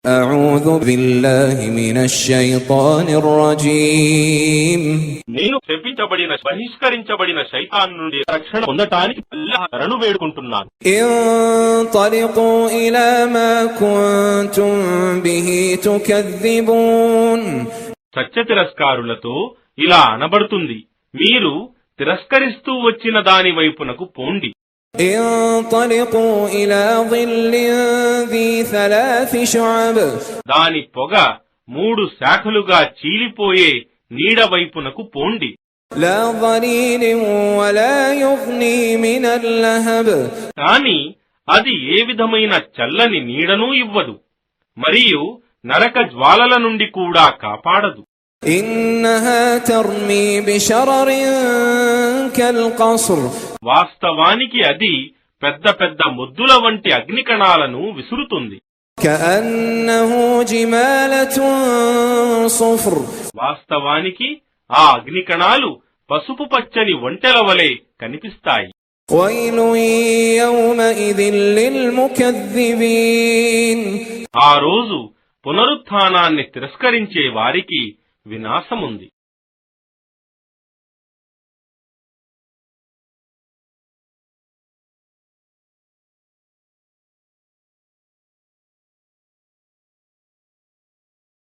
أعوذ بالله من الشيطان الرجيم నేను శపించబడిన బహిష్కరించబడిన శైతాన్ నుండి రక్షణ పొందటానికి అల్లాహ్ శరణు వేడుకుంటున్నాను. انطلقوا إلى ما كنتم به تكذبون సత్య తిరస్కారులతో ఇలా అనబడుతుంది, మీరు తిరస్కరిస్తూ వచ్చిన దాని వైపునకు పోండి. انطلقوا إلى ظل ذي 3 شعب దాని పొగ 3 శాఖలుగా చీలిపోయే నీడ వైపునకు పోండి. لا ظليل ولا يغني من اللهب కాని అది ఏ విధమైన చల్లని నీడనూ ఇవ్వదు, మరియు నరక జ్వాలల నుండి కూడా కాపాడదు. إنها ترمي بشرر كالقصر వాస్తవానికి అది పెద్ద పెద్ద మొద్దుల వంటి అగ్నికణాలను విసురుతుంది. كأنه جمالة صفر వాస్తవానికి ఆ అగ్నికణాలు పసుపు పచ్చని ఒంటెల వలె కనిపిస్తాయి. ويل يومئذ للمكذبين ఆ రోజు పునరుత్థానాన్ని తిరస్కరించే వారికి వినాశముంది.